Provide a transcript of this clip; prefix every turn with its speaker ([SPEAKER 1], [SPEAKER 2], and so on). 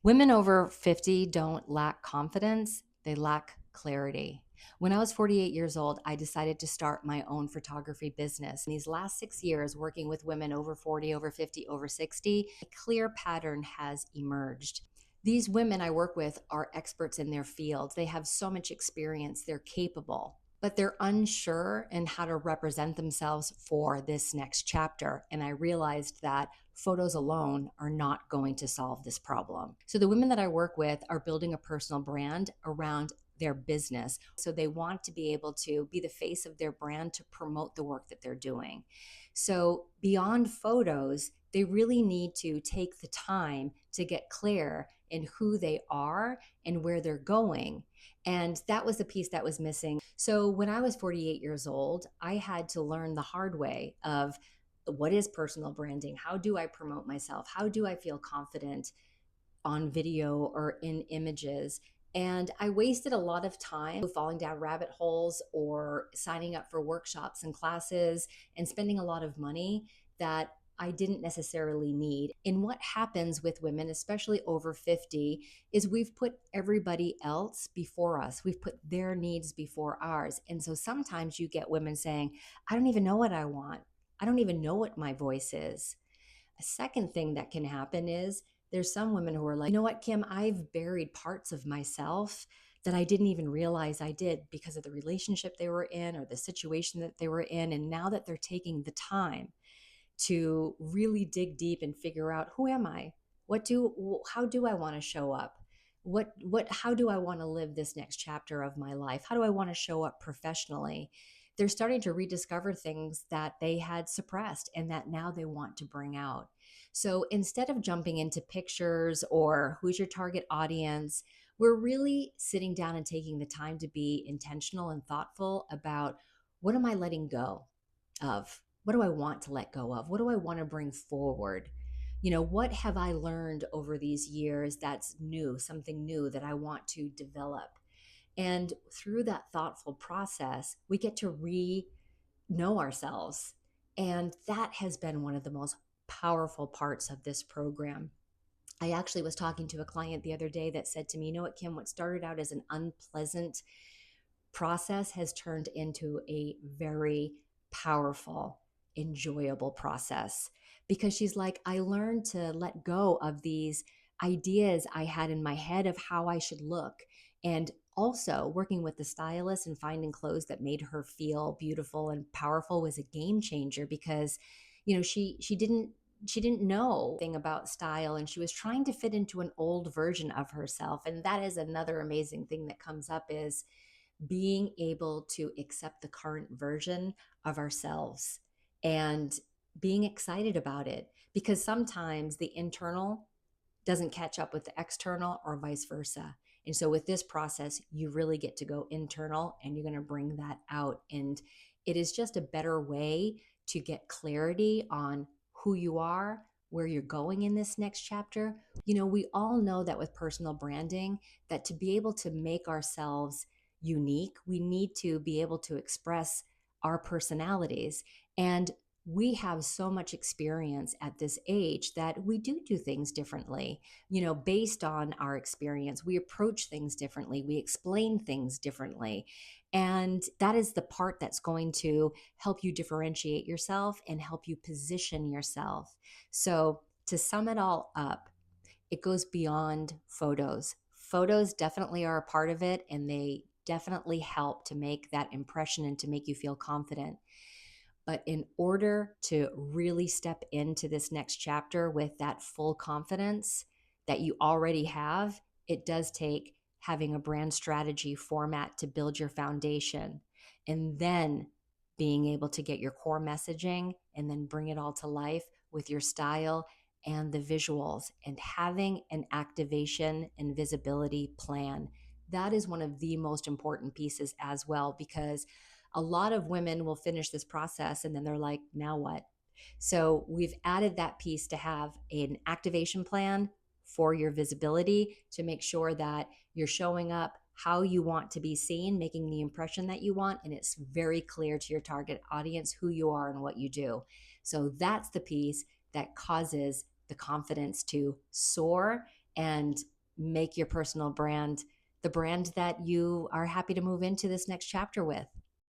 [SPEAKER 1] Women over 50 don't lack confidence, they lack clarity. When I was 48 years old, I decided to start my own photography business. In these last 6 years, working with women over 40, over 50, over 60, a clear pattern has emerged. These women I work with are experts in their fields. They have so much experience, they're capable, but they're unsure in how to represent themselves for this next chapter. And I realized that photos alone are not going to solve this problem. So the women that I work with are building a personal brand around their business. So they want to be able to be the face of their brand to promote the work that they're doing. So beyond photos, they really need to take the time to get clear in who they are and where they're going. And that was the piece that was missing. So when I was 48 years old, I had to learn the hard way of what is personal branding? How do I promote myself? How do I feel confident on video or in images? And I wasted a lot of time falling down rabbit holes or signing up for workshops and classes and spending a lot of money that I didn't necessarily need. And what happens with women, especially over 50, is we've put everybody else before us. We've put their needs before ours. And so sometimes you get women saying, I don't even know what I want. I don't even know what my voice is. A second thing that can happen is there's some women who are like, you know what, Kim, I've buried parts of myself that I didn't even realize I did because of the relationship they were in or the situation that they were in. And now that they're taking the time to really dig deep and figure out, who am I? How do I want to show up? How do I want to live this next chapter of my life? How do I want to show up professionally? They're starting to rediscover things that they had suppressed and that now they want to bring out. So instead of jumping into pictures or who's your target audience, we're really sitting down and taking the time to be intentional and thoughtful about, what am I letting go of? What do I want to let go of? What do I want to bring forward? What have I learned over these years that's new, something new that I want to develop? And through that thoughtful process, we get to know ourselves. And that has been one of the most powerful parts of this program. I actually was talking to a client the other day that said to me, you know what, Kim, what started out as an unpleasant process has turned into a very powerful, enjoyable process. Because she's like, I learned to let go of these ideas I had in my head of how I should look. And also working with the stylist and finding clothes that made her feel beautiful and powerful was a game changer, because she didn't know anything about style, and she was trying to fit into an old version of herself. And that is another amazing thing that comes up, is being able to accept the current version of ourselves and being excited about it, because sometimes the internal doesn't catch up with the external or vice versa. And so with this process, you really get to go internal and you're going to bring that out. And it is just a better way to get clarity on who you are, where you're going in this next chapter. We all know that with personal branding, that to be able to make ourselves unique, we need to be able to express our personalities. And we have so much experience at this age that we do things differently, based on our experience. We approach things differently, we explain things differently. And that is the part that's going to help you differentiate yourself and help you position yourself. So, to sum it all up, it goes beyond photos. Photos definitely are a part of it, and they definitely help to make that impression and to make you feel confident. But in order to really step into this next chapter with that full confidence that you already have, it does take having a brand strategy format to build your foundation, and then being able to get your core messaging and then bring it all to life with your style and the visuals, and having an activation and visibility plan. That is one of the most important pieces as well, because a lot of women will finish this process and then they're like, now what? So we've added that piece to have an activation plan for your visibility, to make sure that you're showing up how you want to be seen, making the impression that you want, and it's very clear to your target audience who you are and what you do. So that's the piece that causes the confidence to soar and make your personal brand the brand that you are happy to move into this next chapter with.